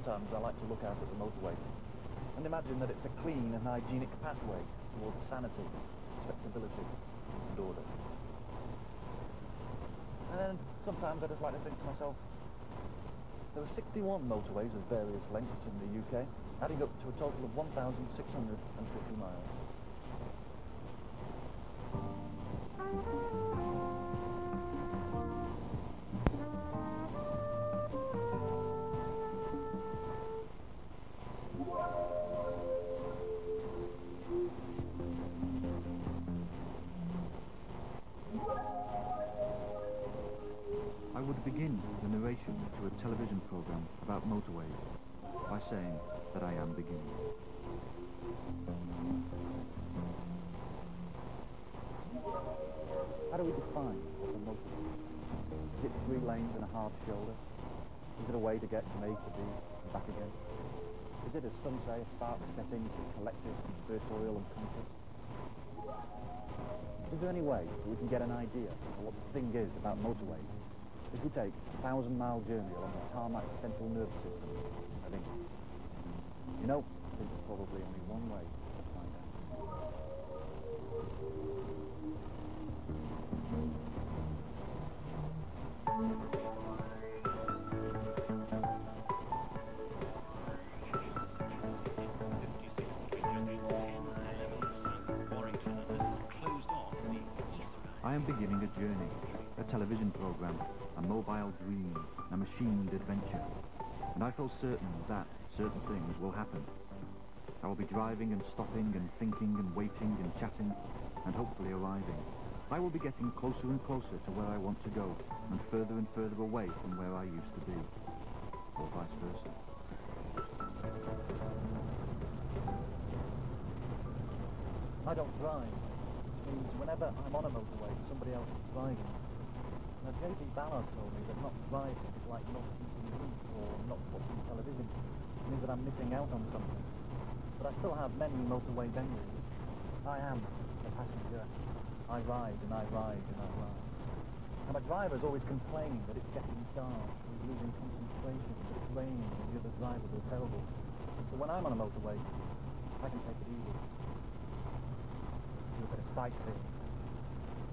Sometimes I like to look out at the motorway and imagine that it's a clean and hygienic pathway towards sanity, respectability and order. And then sometimes I just like to think to myself, there are 61 motorways of various lengths in the UK, adding up to a total of 1,650 miles. I would begin the narration to a television program about motorways by saying that I am beginning. How do we define what a motorway is? Is it 3 lanes and a hard shoulder? Is it a way to get from A to B and back again? Is it, as some say, a stark setting for collective conspiratorial unconscious? Is there any way that we can get an idea of what the thing is about motorways if we take a 1,000-mile journey along the tarmac central nervous system of England? You know, I think there's probably only one way to find out. I am beginning a journey, a television program, a mobile dream, a machined adventure. And I feel certain that certain things will happen. I will be driving and stopping and thinking and waiting and chatting and hopefully arriving. I will be getting closer and closer to where I want to go and further away from where I used to be, or vice versa. I don't drive, which means whenever I'm on a motorway, somebody else is driving. Now, J.B. Ballard told me that not driving is like not eating meat or not watching television. It means that I'm missing out on something. But I still have many motorway venues. I am a passenger. I ride and I ride and I ride. And my driver's always complaining that it's getting dark, he's losing concentration, that it's raining and the other drivers are terrible. But when I'm on a motorway, I can take it easy. Do a bit of sightseeing,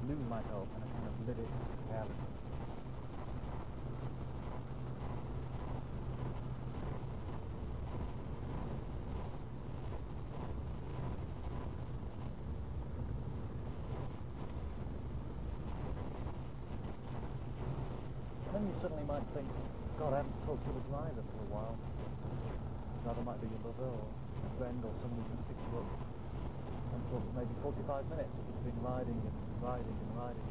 lose myself and I kind of live it carelessly. Then you suddenly might think, God, I haven't talked to the driver for a while. The driver might be your lover or a friend or someone who can pick you up. And talk for maybe 45 minutes if you've been riding and riding and riding.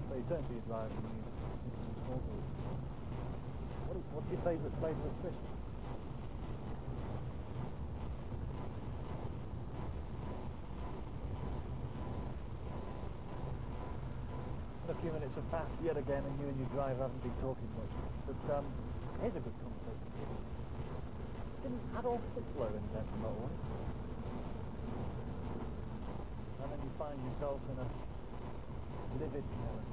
So you turn to your driver and you think some small talk. What's your favourite flavour of crisps? A few minutes have passed yet again and you and your driver haven't been talking much. But here's a good conversation. Didn't Adolf Hitler invent the motorway? And then you find yourself in a livid terror.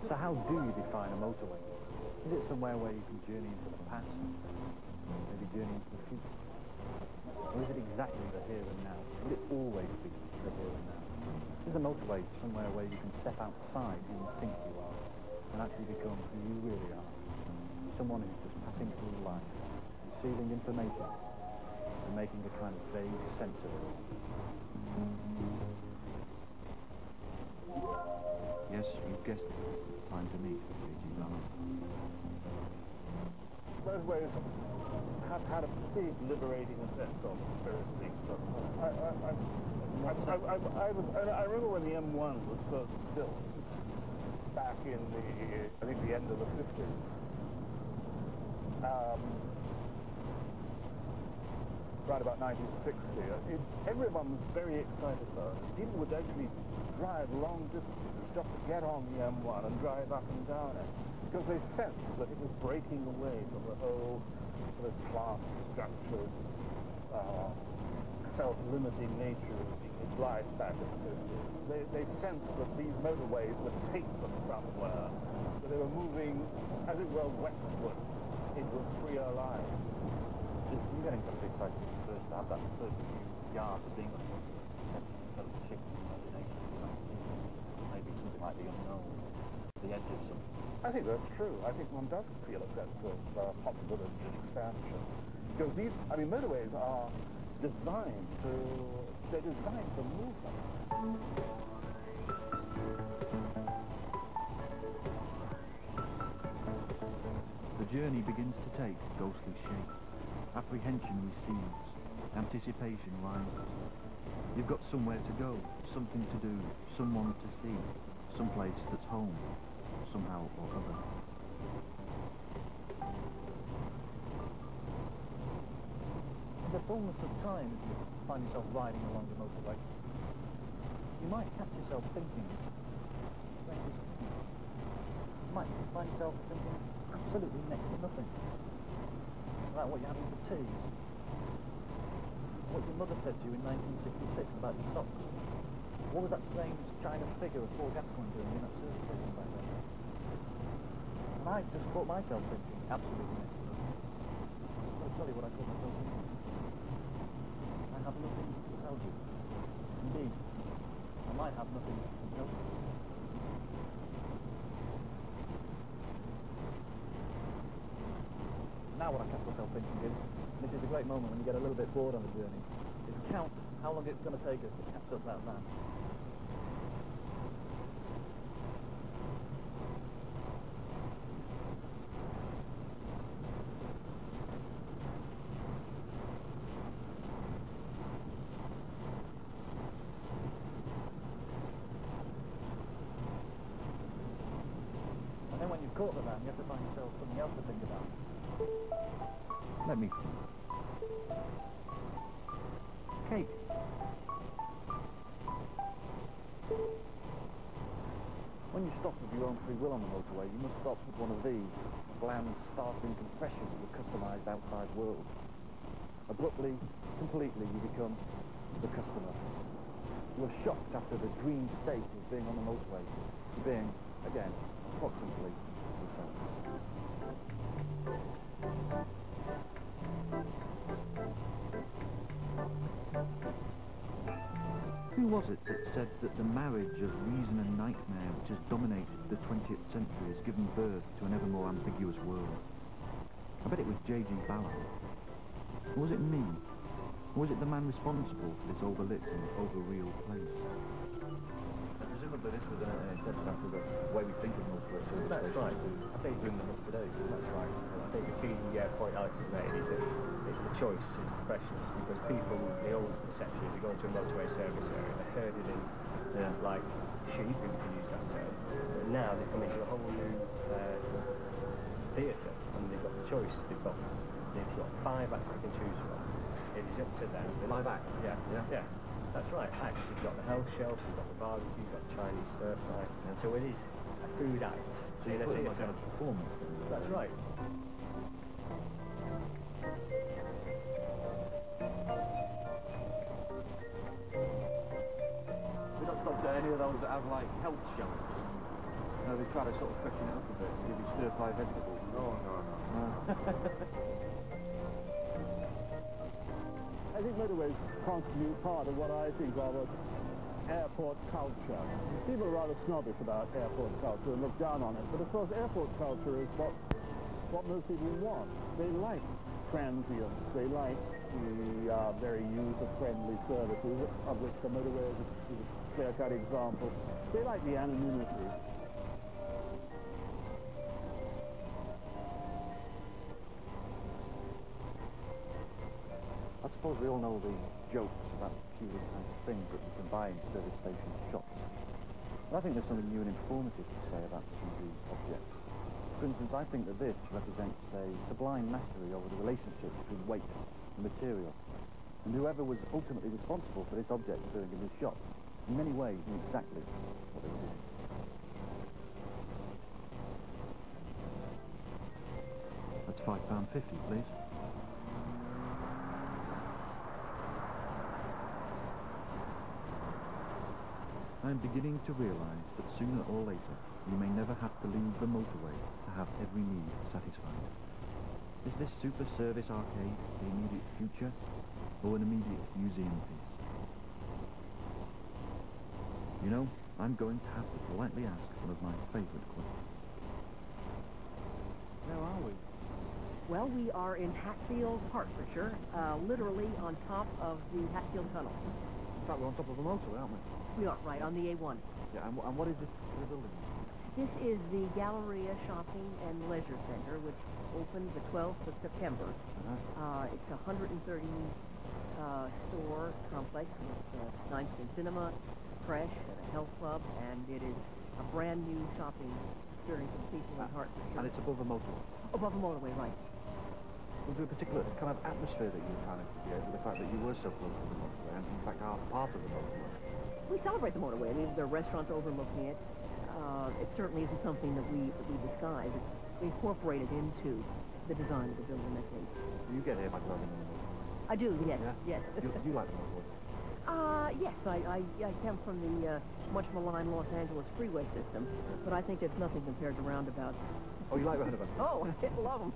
So how do you define a motorway? Is it somewhere where you can journey into the past, maybe journey into the future? Or is it exactly the here and now? Will it always be the here and now? Is a motorway somewhere where you can step outside who you think you are and actually become who you really are? Someone who's just passing through life, receiving information and making a kind of vague sense of it. Yes, you've guessed it. It's time to meet J.G. Ballard. Motorways have had a big liberating effect on the spirit of things. I remember when the M1 was first built, back in I think the end of the 50s. Right about 1960. Everyone was very excited about it. People would actually drive long distances just to get on the M1 and drive up and down it, because they sensed that it was breaking away from the whole sort of class-structured, self-limiting nature of English life back in the 50s. They sensed that these motorways would take them somewhere, that they were moving, as it were, westwards into a freer life. I'm getting kind of excited first to have that first few yards of being sort of shift in imagination, maybe something like the unknown, the edge of something. I think that's true. I think one does feel a sense of possibility and expansion. Because these, I mean, motorways are designed they're designed for movement. The journey begins to take ghostly shape. Apprehension recedes. Anticipation rises. You've got somewhere to go, something to do, someone to see, someplace that's home, somehow or other. In the fullness of time, if you find yourself riding along the motorway, you might catch yourself thinking, you might find yourself thinking absolutely next to nothing about what you're having for tea, what your mother said to you in 1966 about your socks. What was that strange China figure of Paul Gascoigne doing in that service station back then? And I just caught myself thinking absolutely next to nothing. I'll tell you what I caught myself thinking. I have nothing to sell you. Indeed, I might have nothing to tell you. Now what I catch myself thinking is, this is a great moment when you get a little bit bored on the journey, is count how long it's going to take us to catch up that man. And then when you've caught the man, you have to find yourself something else to think about. Let me think. Cake. When you stop of your own free will on the motorway, you must stop with one of these bland, startling confessions of a customised outside world. Abruptly, completely, you become the customer. You are shocked after the dream state of being on the motorway, to being, again, approximately yourself. Who was it that said that the marriage of reason and nightmare which has dominated the 20th century has given birth to an ever more ambiguous world? I bet it was J.G. Ballard. Or was it me? Or was it the man responsible for this overlit and overreal place? Presumably this was an exception after the way we think of motorway service That's stations right. to I think bring them up to date. that's right. And I think the key point Alison made is that it's the choice, it's the freshness, because people, the old perception is they go into a motorway service area, they're herded in like sheep, if you can use that term. But now they come into a whole new theatre, and they've got the choice. They've got 5 acts they can choose from. It is up to them. 5 acts? Yeah. That's right. Acts. You've got the health shelf, you've got the barbecue, you've got Chinese stir fry, and so it is a food act. So you put it like a performance. That's right. We don't stop to any of those that have like health shelves. You know, they try to sort of freshen it up a bit and give you stir-fry vegetables. No. I think motorways constitute part of what I think of as airport culture. People are rather snobbish about airport culture and look down on it, but of course airport culture is what most people want. They like transients, they like the very user-friendly services, of which the motorway is a clear-cut example. They like the anonymity. I suppose we all know the jokes about peculiar kinds of things that you can buy in service station shops. But I think there's something new and informative to say about some of these objects. For instance, I think that this represents a sublime mastery over the relationship between weight and material. And whoever was ultimately responsible for this object doing in this shop, in many ways knew exactly what they were doing. That's £5.50, please. I'm beginning to realise that sooner or later you may never have to leave the motorway to have every need satisfied. Is this super service arcade the immediate future, or an immediate museum piece? You know, I'm going to have to politely ask one of my favourite questions. Where are we? Well, we are in Hatfield, Hertfordshire, literally on top of the Hatfield Tunnel. In fact, we're on top of a motorway, aren't we? We are, right, on the A1. Yeah, and what is this particular building? This is the Galleria Shopping and Leisure Center, which opened the 12th of September. It's a 130-store complex with 9-screen cinema, fresh, and a health club, and it is a brand new shopping experience for people in Hertfordshire. And it's above a motorway. Above a motorway, right. Was there a particular kind of atmosphere that you were trying to create with the fact that you were so close to the motorway and in fact are part of the motorway? We celebrate the motorway. I mean, there are restaurants overlooking it. It certainly isn't something that we disguise. It's incorporated into the design of the building, I think. You get here by driving on the motorway? I do, yes, Yeah? yes. Do you like the motorway? Yes, I come from the much maligned Los Angeles freeway system, but I think it's nothing compared to roundabouts. Oh, you like roundabouts? Oh, I love them.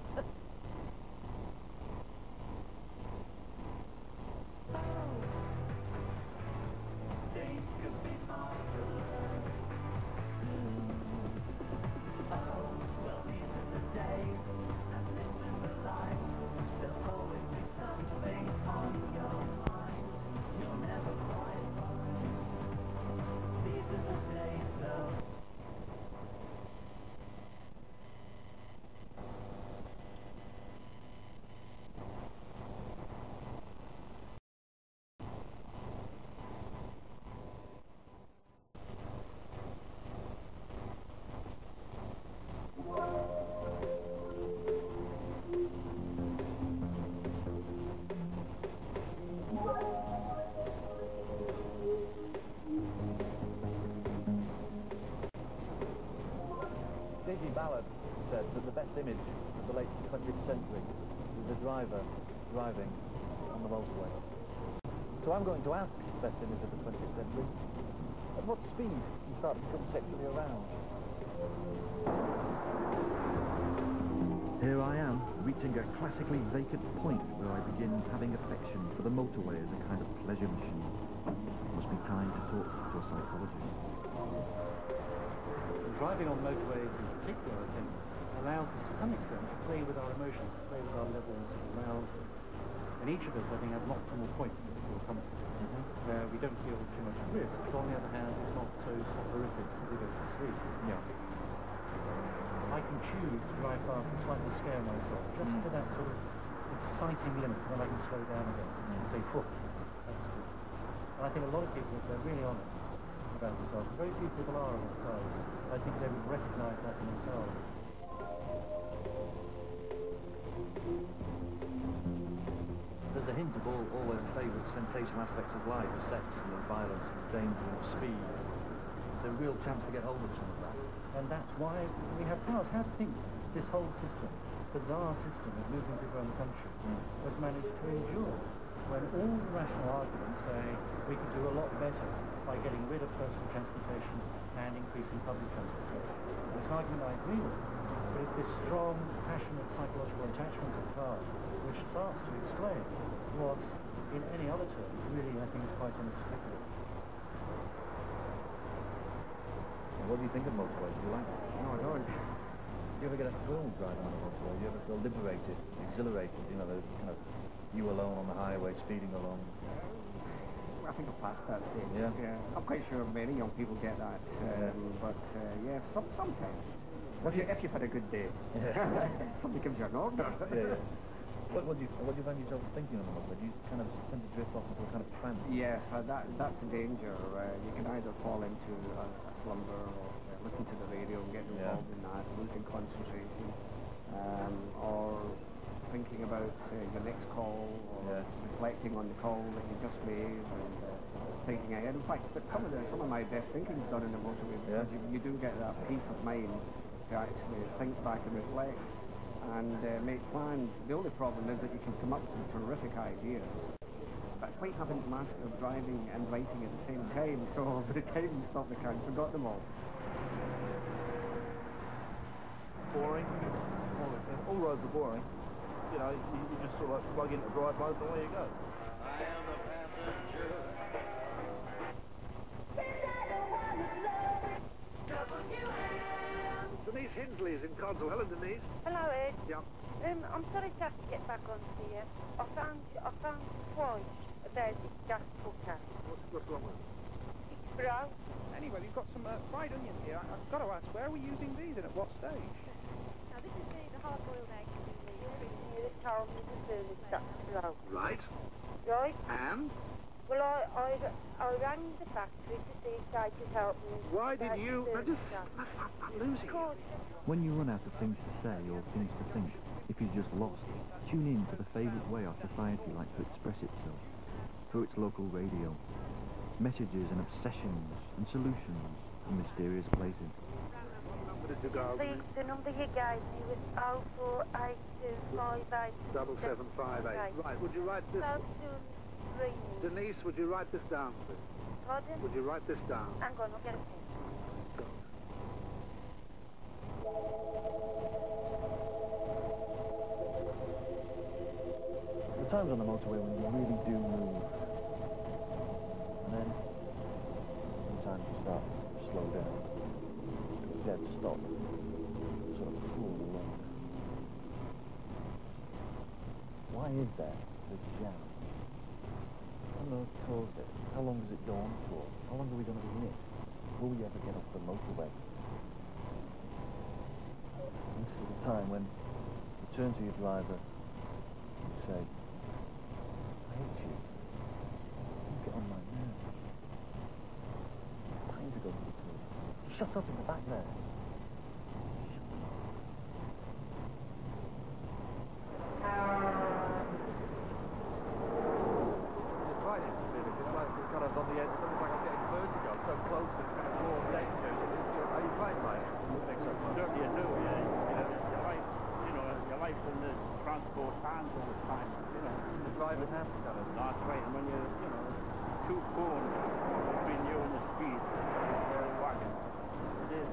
J.G. Ballard said that the best image of the late 20th century is the driver driving on the motorway. So I'm going to ask the best image of the 20th century, at what speed you start to become sexually aroused. Here I am, reaching a classically vacant point where I begin having affection for the motorway as a kind of pleasure machine. Must be time to talk to a psychologist. Driving on motorways in particular, I think, allows us to some extent to play with our emotions, to play with our levels of arousal. And each of us, I think, has an optimal point that we feel comfortable. We don't feel too much risk, but on the other hand, it's not so soporific that we go to sleep. Yeah. I can choose to drive fast and slightly scare myself, just to that sort of exciting limit, when I can slow down again and say, "Phew, that was good." And I think a lot of people, if they're really honest about themselves, very few people are on the cars. I think they would recognise that in themselves. There's a hint of all their favourite sensational aspects of life, sex and the violence and the danger and speed. It's a real chance to get hold of some of that. And that's why we have cars. How do you think this whole system, bizarre system of moving people around the country, has managed to endure? When all the rational arguments say we could do a lot better by getting rid of personal transportation and increasing public transportation. And it's an argument I agree with, but it's this strong, passionate psychological attachment to cars which starts to explain what, in any other terms, really I think is quite inexplicable. What do you think of motorways? Do you like it? No, I don't. Do you ever get a thrill driving on a motorway? Do you ever feel liberated, exhilarated? You know, the kind of you alone on the highway, speeding along. I think I've passed that stage. Yeah. I'm quite sure many young people get that, but yes, sometimes. If you've had a good day, somebody gives you an order. Yeah. What do you find yourself thinking on the motorway? Do you kind of tend to drift off into a kind of trance? Yes, that's a danger. You can either fall into a slumber or listen to the radio and get involved in that, losing concentration, or thinking about the next call, or reflecting on the call that you just made, and thinking ahead. In fact, but some of my best thinking is done in the motorway, because you do get that peace of mind to actually think back and reflect and make plans. The only problem is that you can come up with terrific ideas, but quite haven't mastered driving and writing at the same time, so by the time we stopped the car, I forgot them all. Boring. All roads are boring. You know, you just sort of like plug into drive mode and away you go. I am the passenger. Denise Hinsley is in Codswell. Hello, Denise. Hello, Ed. Yeah. I'm sorry to have to get back on here. I found twice about this gas cooker. What's wrong with it? It's broke. Anyway, we've got some fried onions here. I've got to ask, where are we using these and at what stage? Now, this is the hard-boiled egg. It told me the service that's broke. Right. Right? And? Well, I rang the factory to see if they could help me. Why did you... I'm losing you. When you run out of things to say or things to think, if you're just lost, tune in to the favourite way our society likes to express itself, through its local radio. Messages and obsessions and solutions from mysterious places. The number you gave me was 048258 7758. Right, would you write this... Denise, would you write this down, please? Pardon? Would you write this down? Hang on, I'll get a pen. The times on the motorway when you really do move. And then, sometimes you start to slow down. Dead stop. Sort of fool along. Why is there this jam? I don't know what caused it. How long does it go on for? How long are we going to be in it? Will we ever get off the motorway? This is the time when you turn to your driver and you say, I hate you. You get on my nerves. I'm trying to go to the toilet. Shut up in the back there. On the edge, something like I'm getting vertigo. I'm so close to kind of raw danger. Are you right, mate? I think so. Certainly you do, yeah. Your life's in the transport hands all the time, you know. In the driver's hands, kind of. That's right, and when you're, two cones between you and the speed, wagon, it is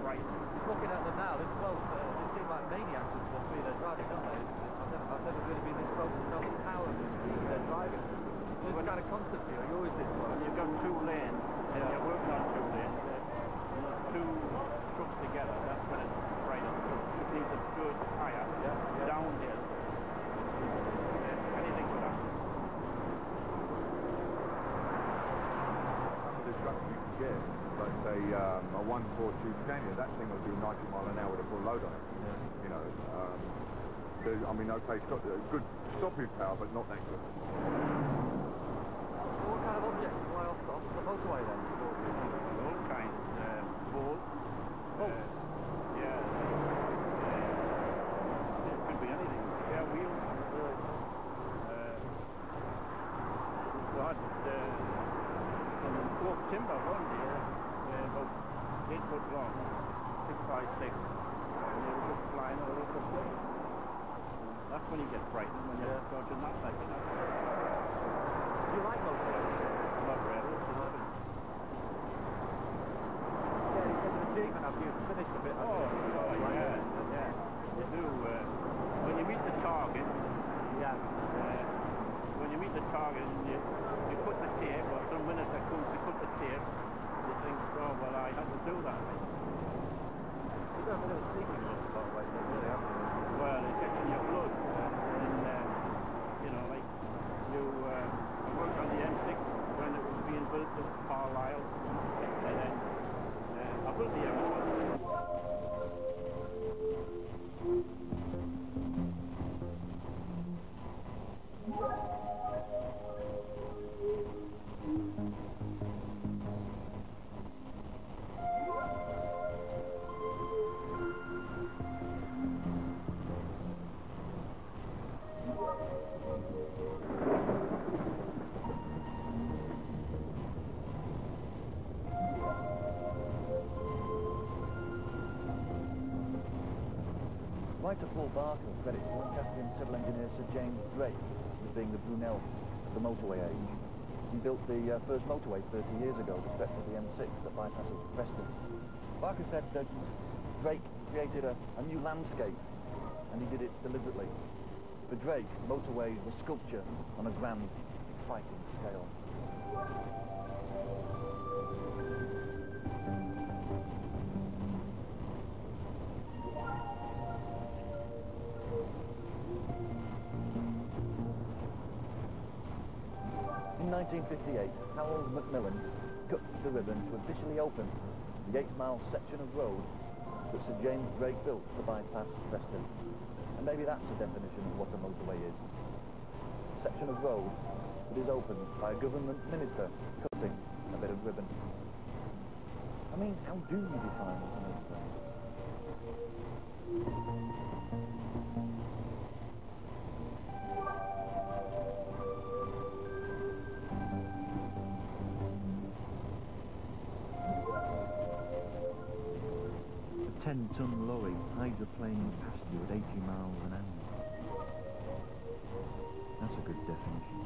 right. Just looking at them now, this close, they seem like maniacs with the speed they're driving, don't they? I've never really been this close to know the power of the speed they're driving. It's kind of constant for you, you always did. When you've got two lanes, and you're working on two lanes, two trucks together, that's when it's right on. It needs a good tire, downhill. Anything for that. Some of the trucks you can get, like say a 142 Scania, that thing will do 90 mile an hour with a full load on it. You know, I mean, okay, it's got good stopping power, but not that good. What kind of objects fly off the motorway then? All kinds. Balls. Bolts? Yeah. It could be anything. Yeah, wheels. We had some oak timber one day, about 8 foot long, 6 by 6, and they were just flying all over the place. That's when you get frightened, when you're dodging that like that. Do you like motorways? Not really. Yeah, it's an achievement after you've finished a bit. Yeah. You do. When you meet the target, when you meet the target and you put the tape, or some minutes that comes to put the tape, you think, oh, well, I had to do that. You don't have a little sneaking look about ways, really, have you? Well, it gets in your blood. And, like, I worked on the M6 when it was being built at Carlisle, and then I built the M1. Writer Paul Barker credits Lancastrian civil engineer Sir James Drake with being the Brunel of the the motorway age. He built the first motorway 30 years ago, the stretch of the M6 that bypasses Preston. Barker said that Drake created a new landscape, and he did it deliberately. For Drake, motorway was sculpture on a grand, exciting scale. In 1958, Harold Macmillan cut the ribbon to officially open the 8-mile section of road that Sir James Drake built to bypass Preston. And maybe that's a definition of what a motorway is. A section of road that is opened by a government minister cutting a bit of ribbon. I mean, how do you define what a motorway is? A 10-ton lorry hydroplaning past you at 80 miles an hour. That's a good definition.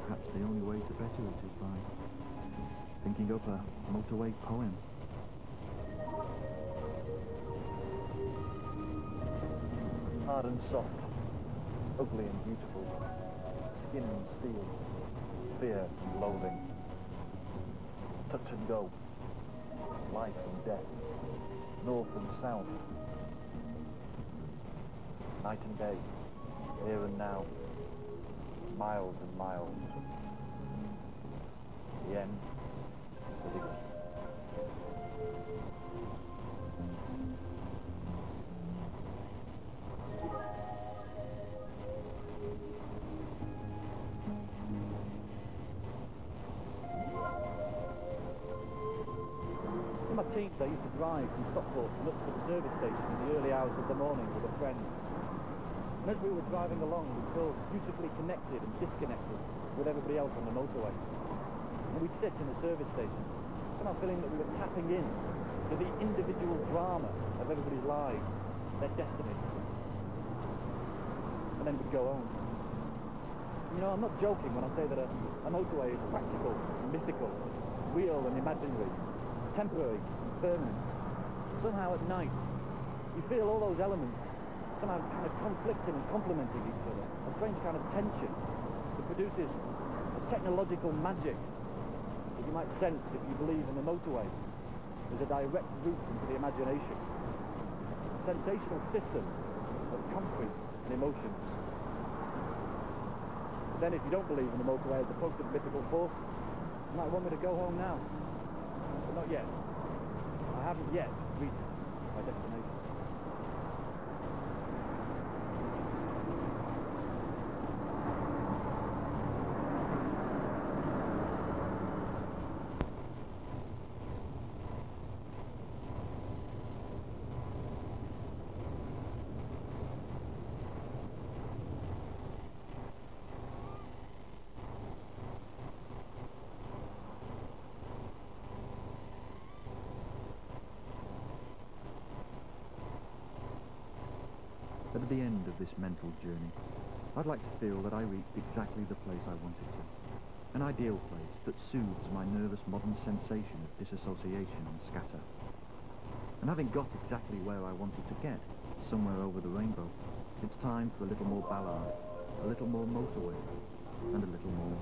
Perhaps the only way to better it is by thinking up a motorway poem. Hard and soft, ugly and beautiful, skin and steel, fear and loathing, touch and go, life and death, north and south, night and day, here and now, miles and miles. The end, the beginning. In my teens, I used to drive from Stockport to look for the service station in the early hours of the morning with a friend. And as we were driving along, we felt beautifully connected and disconnected with everybody else on the motorway. And we'd sit in the service station, somehow feeling that we were tapping in to the individual drama of everybody's lives, their destinies. And then we'd go home. You know, I'm not joking when I say that a motorway is practical, mythical, real and imaginary, temporary, permanent. Somehow at night, you feel all those elements somehow kind of conflicting and complementing each other. A strange kind of tension that produces a technological magic that you might sense if you believe in the motorway. There's a direct route into the imagination. A sensational system of concrete and emotions. But then if you don't believe in the motorway as a positive mythical force, you might want me to go home now. But not yet. I haven't yet reached my destination. But at the end of this mental journey, I'd like to feel that I reached exactly the place I wanted to. An ideal place that soothes my nervous modern sensation of disassociation and scatter. And having got exactly where I wanted to get, somewhere over the rainbow, it's time for a little more ballad, a little more motorway, and a little more...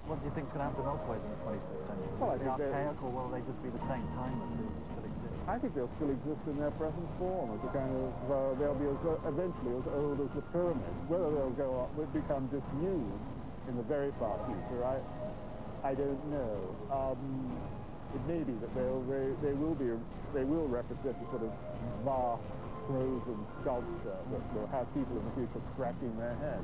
What do you think's going to happen to motorways in the 21st century? Well, I Will they think be archaic, or will they just be the same, timeless, they will still exist? I think they'll still exist in their present form as a kind of, they'll be eventually as old as the pyramids. Whether they'll go up, will become disused in the very far future, I don't know. It may be that they will represent a sort of vast prose and sculpture that will have people in the future scratching their heads.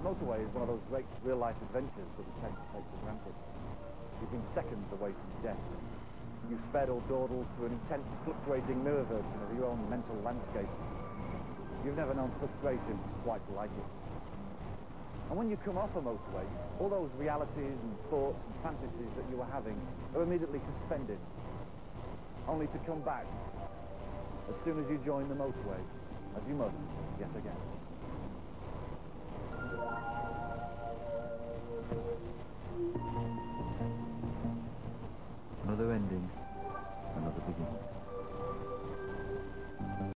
Motorway is one of those great real-life adventures that we tend to take for granted. You've been seconds away from death. You've sped or dawdled through an intense, fluctuating mirror version of your own mental landscape. You've never known frustration quite like it. And when you come off a motorway, all those realities and thoughts and fantasies that you were having are immediately suspended, only to come back as soon as you join the motorway, as you must, yet again.